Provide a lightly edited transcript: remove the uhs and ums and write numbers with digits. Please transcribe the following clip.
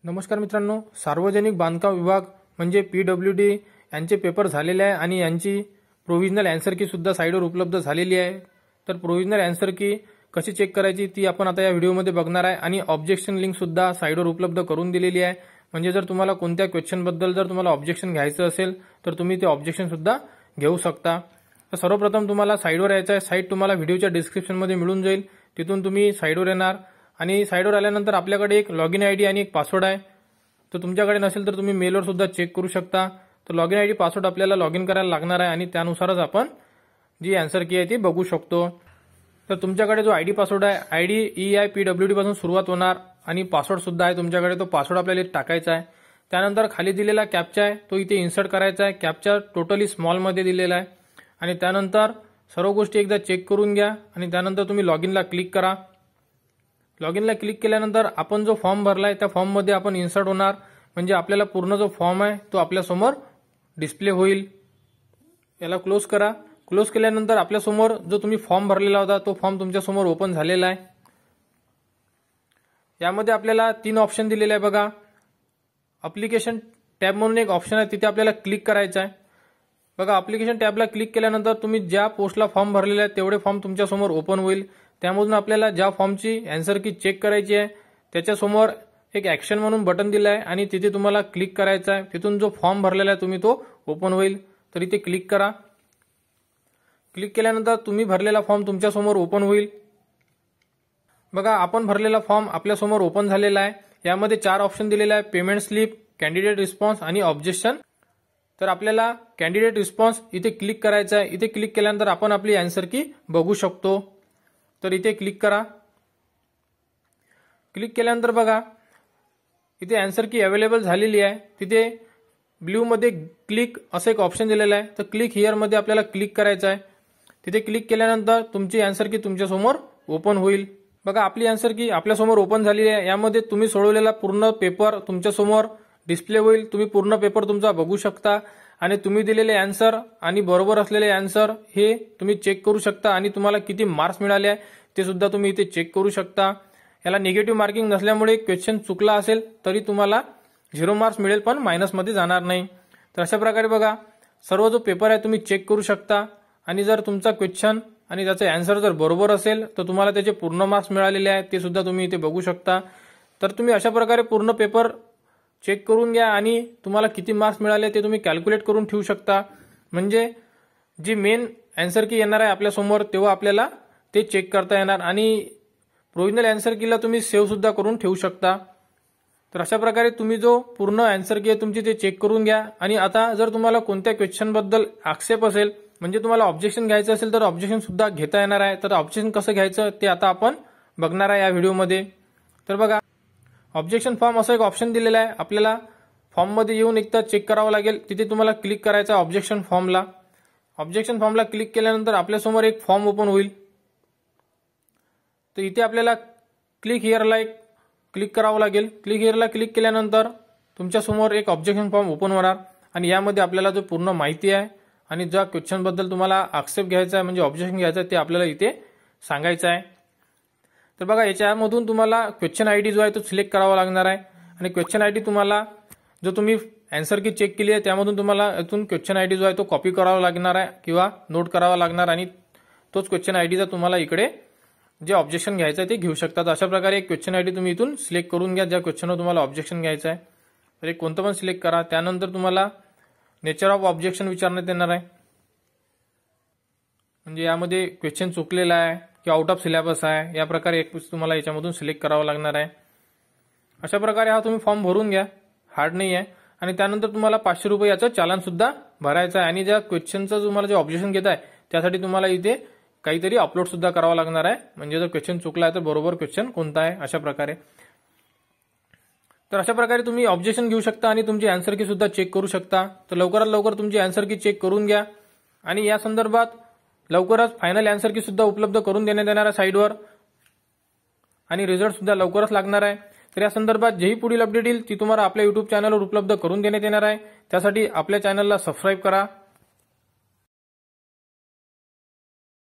नमस्कार मित्रांनो, सार्वजनिक बांधकाम विभाग म्हणजे पीडब्ल्यूडी यांचे पेपर झालेले आहे आणि यांची प्रोव्हिजनल आन्सर की सुद्धा साइटवर उपलब्ध झालेली आहे। तर प्रोव्हिजनल आन्सर की कशी चेक करायची ती आपण आता या व्हिडिओमध्ये बघणार आहे आणि ऑब्जेक्शन लिंक सुद्धा साइटवर उपलब्ध करून दिलेली आहे। म्हणजे जर तुम्हाला कोणत्या क्वेश्चन बद्दल जर तुम्हाला ऑब्जेक्शन घ्यायचं असेल तर तुम्ही ते ऑब्जेक्शन सुद्धा घेऊ शकता। तर सर्वप्रथम तुम्हाला साइटवर यायचं आहे। साइट तुम्हाला व्हिडिओच्या डिस्क्रिप्शन मध्ये मिळून जाईल, तिथून तुम्ही साइटवर येणार आणि साइटवर आल्यानंतर आपल्याकडे एक लॉगिन आयडी आणि एक पासवर्ड आहे। तर तुमच्याकडे नसेल तर तुम्ही मेलवर सुद्धा चेक करू शकता। तर लॉगिन आयडी पासवर्ड आपल्याला लॉगिन करायला लागणार आहे आणि त्यानुसारच आपण जी आन्सर की आहे ती बघू शकतो। तर तुमच्याकडे जो आयडी पासवर्ड आहे, आयडी EIPWD पासून सुरुवात होणार आणि पासवर्ड सुद्धा आहे तुमच्याकडे, तो पासवर्ड आपल्याला टाकायचा आहे। त्यानंतर खाली दिलेला कॅप्चा आहे तो इथे इन्सर्ट करायचा आहे। कॅप्चा टोटली स्मॉल मध्ये दिलेला आहे आणि त्यानंतर सर्व गोष्टी एकदा चेक करून घ्या आणि त्यानंतर तुम्ही लॉगिनला क्लिक करा। लॉगिनला क्लिक केल्यानंतर आपण जो फॉर्म भरलाय त्या फॉर्म मध्ये आपण इन्सर्ट होणार, म्हणजे आपल्याला पूर्ण जो फॉर्म आहे तो आपल्या समोर डिस्प्ले होईल। याला क्लोज करा। क्लोज केल्यानंतर आपल्या समोर जो तुम्ही फॉर्म भरलेला होता तो फॉर्म तुमच्या समोर ओपन झालेला आहे। यामध्ये आपल्याला 3 ऑप्शन दिलेले आहे बघा। ऍप्लिकेशन टॅब म्हणून एक ऑप्शन आहे, तिथे आपल्याला क्लिक करायचं आहे। बघा, ऍप्लिकेशन टॅबला क्लिक केल्यानंतर तुम्ही ज्या पोस्टला फॉर्म भरलेला आहे तेवढे फॉर्म तुमच्या समोर ओपन होईल। त्यामधून आपल्याला ज्या फॉर्मची आन्सर की चेक करायची आहे त्याच्यासमोर एक ऍक्शन म्हणून बटन दिलं आहे आणि तिथे तुम्हाला क्लिक करायचं आहे। तिथून जो फॉर्म भरलेला आहे तुम्ही तो ओपन होईल। तर इथे क्लिक करा। क्लिक केल्यानंतर तुम्ही भरलेला फॉर्म तुमच्या समोर ओपन होईल। बघा, आपण भरलेला फॉर्म आपल्या समोर ओपन झालेला आहे। यामध्ये 4 ऑप्शन दिलेले आहे, पेमेंट स्लिप, कॅन्डिडेट रिस्पॉन्स आणि ऑब्जेक्शन। तर आपल्याला कॅन्डिडेट रिस्पॉन्स इथे क्लिक करायचा आहे। इथे क्लिक केल्यानंतर आपण आपली आन्सर की बघू शकतो। तर इथे क्लिक करा। क्लिक केल्यानंतर बघा इथे आन्सर की अवेलेबल झालेली आहे। तिथे ब्ल्यू मध्ये क्लिक असं एक ऑप्शन दिलेलं आहे, तर क्लिक हिअर मध्ये आपल्याला क्लिक करायचं आहे। तिथे क्लिक केल्यानंतर तुमची आन्सर की तुमच्या समोर ओपन होईल। बघा, आपली आन्सर की आपल्या समोर ओपन झालेली आहे। यामध्ये तुम्ही सोडवलेला पूर्ण पेपर तुमच्या समोर डिस्प्ले होईल। तुम्ही पूर्ण पेपर तुमचा बघू शकता आणि तुम्ही दिलेले आन्सर आणि बरोबर असलेले आन्सर हे तुम्ही चेक करू शकता आणि तुम्हाला किती मार्क्स मिळाले आहे ते सुद्धा तुम्ही इथे चेक करू शकता। याला निगेटिव्ह मार्किंग नसल्यामुळे क्वेश्चन चुकला असेल तरी तुम्हाला 0 मार्क्स मिळेल, पण मायनस मध्ये जाणार नाही। तर अशा प्रकारे बघा सर्व जो पेपर आहे तुम्ही चेक करू शकता आणि जर तुमचा क्वेश्चन आणि त्याचा आन्सर जर बरोबर असेल तर तुम्हाला त्याचे पूर्ण मार्क्स मिळालेले आहेत ते सुद्धा तुम्ही इथे बघू शकता। तर तुम्ही अशा प्रकारे पूर्ण पेपर चेक करून घ्या आणि तुम्हाला किती मार्क्स मिळाले ते तुम्ही कॅल्क्युलेट करून ठेवू शकता। म्हणजे जी मेन आन्सर की येणार आहे आपल्या समोर तेव्हा आपल्याला ते चेक करता येणार आणि प्रोव्हिजनल आन्सर कीला तुम्ही सेव्ह सुद्धा करून ठेवू शकता। तर अशा प्रकारे तुम्ही जो पूर्ण आन्सर की आहे तुमची ते चेक करून घ्या। आणि आता जर तुम्हाला कोणत्या क्वेश्चन बद्दल आक्षेप असेल, म्हणजे तुम्हाला ऑब्जेक्शन घ्यायचं असेल तर ऑब्जेक्शन सुद्धा घेता येणार आहे। तर ऑब्जेक्शन कसं घ्यायचं ते आता आपण बघणार आहे या व्हिडिओमध्ये। तर बघा, ऑब्जेक्शन फॉर्म असं एक ऑप्शन दिलेला आहे। आपल्याला फॉर्म मध्ये येऊन एकदा चेक करावं लागेल। तिथे तुम्हाला क्लिक करायचं ऑब्जेक्शन फॉर्मला। ऑब्जेक्शन फॉर्मला क्लिक केल्यानंतर आपल्यासमोर एक फॉर्म ओपन होईल। तर इथे आपल्याला क्लिक हिअरला एक क्लिक करावं लागेल। क्लिक हिअरला क्लिक केल्यानंतर तुमच्या समोर एक ऑब्जेक्शन फॉर्म ओपन होणार आणि यामध्ये आपल्याला जो पूर्ण माहिती आहे आणि ज्या क्वेश्चन बद्दल तुम्हाला आक्षेप घ्यायचा आहे म्हणजे ऑब्जेक्शन घ्यायचं आहे ते आपल्याला इथे सांगायचं आहे। तर बघा, याच्यामधून तुम्हाला क्वेश्चन आयडी जो आहे तो सिलेक्ट करावा लागणार आहे आणि क्वेश्चन आयडी तुम्हाला जो तुम्ही आन्सर की चेक केली आहे त्यामधून तुम्हाला इथून क्वेश्चन आयडी जो आहे तो कॉपी करावा लागणार आहे किंवा नोट करावा लागणार आणि तोच क्वेश्चन आयडीचा तुम्हाला इकडे जे ऑब्जेक्शन घ्यायचं आहे ते घेऊ शकता। तर अशा प्रकारे एक क्वेश्चन आयडी तुम्ही इथून सिलेक्ट करून घ्या ज्या क्वेश्चनवर तुम्हाला ऑब्जेक्शन घ्यायचं आहे। तर एक कोणतं पण सिलेक्ट करा। त्यानंतर तुम्हाला नेचर ऑफ ऑब्जेक्शन विचारण्यात येणार आहे, म्हणजे यामध्ये क्वेश्चन चुकलेला आहे किंवा आउट ऑफ सिलेबस आहे, या प्रकारे एक तुम्हाला याच्यामधून सिलेक्ट करावं लागणार आहे। अशा प्रकारे हा तुम्ही फॉर्म भरून घ्या, हार्ड नाही आहे। आणि त्यानंतर तुम्हाला 500 रुपये याचं चालान सुद्धा भरायचं आहे आणि ज्या क्वेश्चनचं तुम्हाला जे ऑब्जेक्शन घेत आहे त्यासाठी तुम्हाला इथे काहीतरी अपलोड सुद्धा करावं लागणार आहे, म्हणजे जर क्वेश्चन चुकला आहे तर बरोबर क्वेश्चन कोणता आहे अशा प्रकारे। तर अशा प्रकारे तुम्ही ऑब्जेक्शन घेऊ शकता आणि तुमची आन्सर की सुद्धा चेक करू शकता। तर लवकरात लवकर तुमची आन्सर की चेक करून घ्या आणि या संदर्भात लवकरच फायनल आन्सर की सुद्धा उपलब्ध करून देण्यात येणार आहे साइटवर आणि रिझल्ट सुद्धा लवकरच लागणार आहे। तर या संदर्भात जेही पुढील अपडेट येईल ती तुम्हाला आपल्या YouTube चॅनलवर उपलब्ध करून देण्यात येणार आहे। त्यासाठी आपल्या चॅनलला सबस्क्राईब करा।